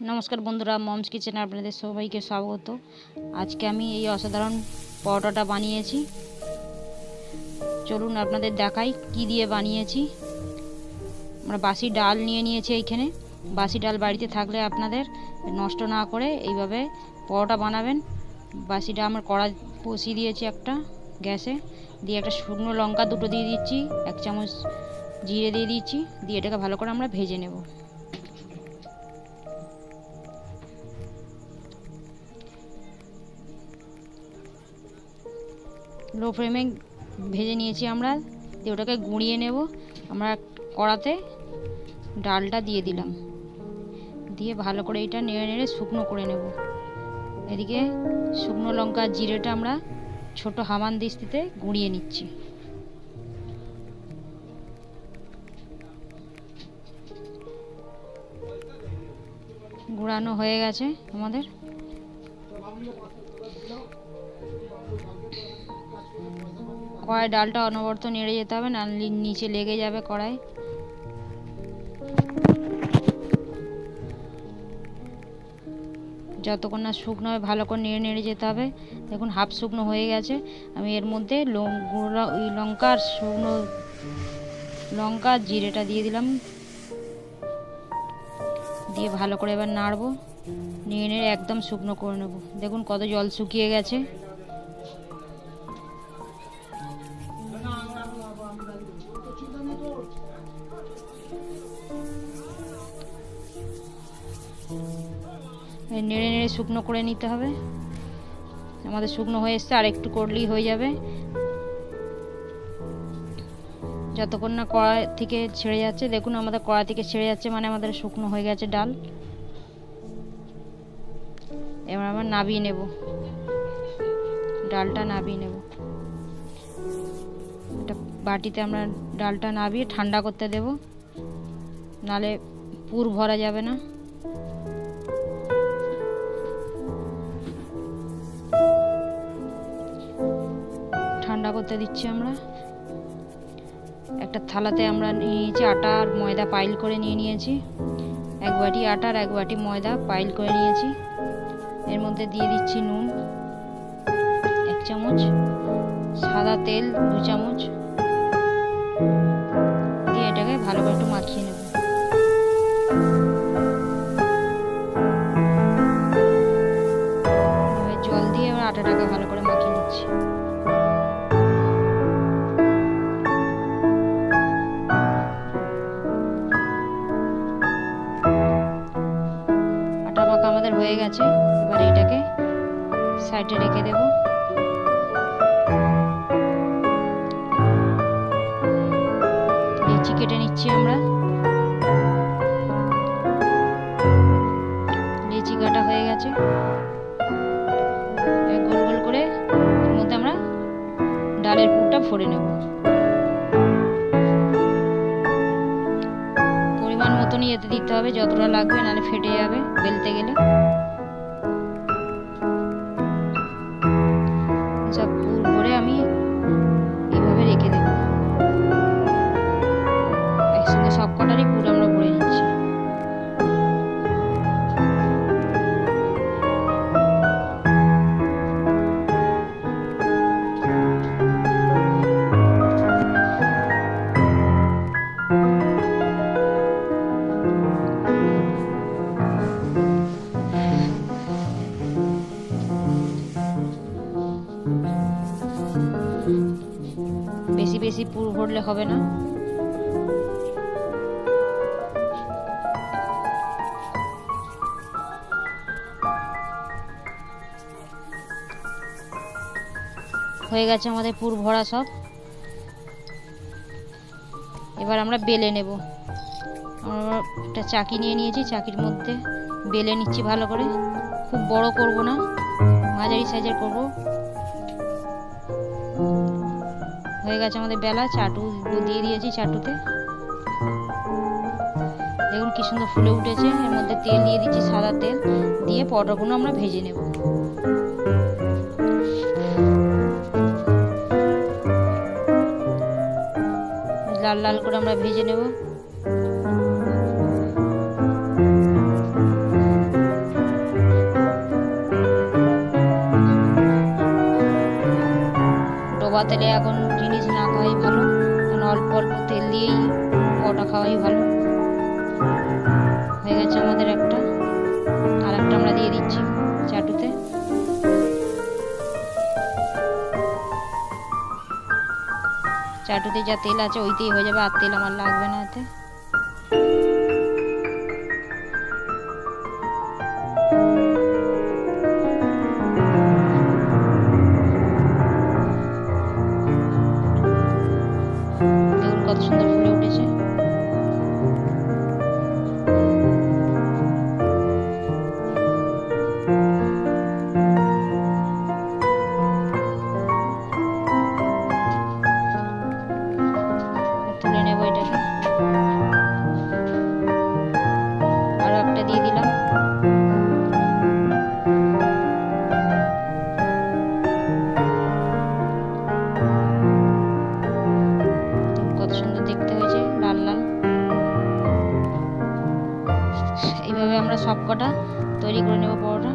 नमस्कार बंधुरा मम्स किचेने आपनादेर सबाइके स्वागत। आज के आमी एई असाधारण परोटाटा बानिয়েছি। चलुन आपनादेर देखाई कि दिये बानिয়েছি। আমরা বাসি ডাল নিয়ে নিয়েছি। এইখানে বাসি ডাল বাড়িতে থাকলে আপনাদের নষ্ট না করে এইভাবে পরোটা বানাবেন। বাসি ডাল আমার কড়া বসিয়ে দিয়েছি একটা গ্যাসে, দিয়ে একটা শুকনো লঙ্কা দুটো দিয়ে দিচ্ছি, এক চামচ জিরে দিয়ে দিচ্ছি, দিয়ে এটাকে ভালো করে আমরা ভেজে নেব। लो फ्लेमे भेजे निয়েছি আমরা, দিয়ে ওটাকে গুঁড়িয়ে নেব। আমরা কড়াতে ডালটা দিয়ে দিলাম, দিয়ে ভালো করে এটা নেড়ে নেড়ে শুকনো করে নেব। এদিকে শুকনো লঙ্কা জিরেটা আমরা ছোট হামানদিস্তিতে গুঁড়িয়ে নিচ্ছি। গুঁড়ানো হয়ে গেছে আমাদের। কড়াই ডালটা অনবরত নেড়ে যেতে হবে, না নিচে লেগে যাবে কড়াই। যতক্ষণ না শুকনো হয় ভালো করে নেড়ে নেড়ে যেতে হবে। দেখুন হাফ শুকনো হয়ে গেছে। আমি এর মধ্যে লঙ্কার শুকনো লঙ্কা জিরেটা দিয়ে দিলাম, দিয়ে ভালো করে এবার নাড়বো। নেড়ে নেড়ে একদম শুকনো করে নেব। দেখুন কত জল শুকিয়ে গেছে। নেড়ে নেড়ে শুকনো করে নিতে হবে। আমাদের শুকনো হয়ে এসছে, আর একটু করলেই হয়ে যাবে। যতক্ষণ না কড়া থেকে ছেড়ে যাচ্ছে, দেখুন আমাদের কড়া থেকে ছেড়ে যাচ্ছে মানে আমাদের শুকনো হয়ে গেছে ডাল। এবার আমরা নাবিয়ে নেব, ডালটা নাবিয়ে নেব। একটা বাটিতে আমরা ডালটা নাবিয়ে ঠান্ডা করতে দেব, নালে পুর ভরা যাবে না। ঠান্ডা করতে দিচ্ছি আমরা। একটা থালাতে আমরা নিয়েছি আটা আর ময়দা পাইল করে নিয়েছি। এক বাটি আটা আর এক বাটি ময়দা পাইল করে নিয়েছি। এর মধ্যে দিয়ে দিচ্ছি নুন 1 চামচ, সাদা তেল 2 চামচ, দিয়ে এটাকে ভালো করে একটু মাখিয়ে নেব। এবার জল দিয়ে এবার আটাটাকে ভালো করে মাখিয়ে নিচ্ছি। আমাদের হয়ে গেছে। এবার এটাকে সাইডে রেখে দেব। লেচি কেটে নিচ্ছি আমরা। লেচি কাটা হয়ে গেছে। গোল গোল করে এর মধ্যে আমরা ডালের পুরটা ভরে নেব। পরিমাণ মতনই এতে দিতে হবে, যতটা লাগবে, নাহলে ফেটে যাবে বেলতে গেলে। সব পুর ভরে আমি এইভাবে রেখে দেব। একসঙ্গে সব কটারই পুর আমরা ভরে নিচ্ছি। বেশি বেশি পুর ভরলে হবে না। হয়ে গেছে আমাদের পুর ভরা সব। এবার আমরা বেলে নেব। আমরা একটা চাকি নিয়ে নিয়েছি, চাকির মধ্যে বেলে নিচ্ছি ভালো করে। খুব বড় করব না, মাঝারি সাইজের করব। হয়ে গেছে আমাদের বেলা। চাটু দিয়ে দিয়েছি চাটুতে। দেখুন কি সুন্দর ফুলে উঠেছে। এর মধ্যে তেল দিয়ে দিচ্ছি, সাদা তেল দিয়ে পরোটাগুলো আমরা ভেজে নেব। লাল লাল করে আমরা ভেজে নেব। হাওয়া তেলে এখন জিনিস না খাওয়াই ভালো, কারণ অল্প অল্প তেল দিয়েই পরোটা খাওয়াই ভালো। হয়ে গেছে আমাদের একটা, আর একটা আমরা দিয়ে দিচ্ছি চাটুতে। চাটুতে যা তেল আছে ওইতেই হয়ে যাবে, আর তেল আমার লাগবে না এতে। দেখুন কত সুন্দর ফুলে উঠেছে। তুলে নেব এটাকে, আরো একটা দিয়ে দিলাম। কত সুন্দর দেখতে হয়েছে, লাল লাল। এইভাবে আমরা সব কটা তৈরি করে নেব পরোটা।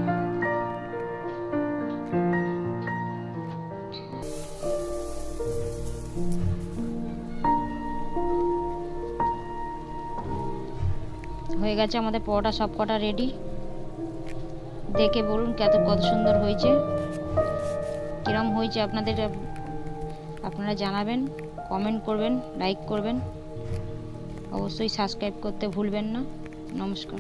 হয়ে গেছে আমাদের পরোটা সব কটা রেডি। দেখে বলুন কত সুন্দর হয়েছে, কিরম হয়েছে আপনাদের, আপনারা জানাবেন, কমেন্ট করবেন, লাইক করবেন, অবশ্যই সাবস্ক্রাইব করতে ভুলবেন না। নমস্কার।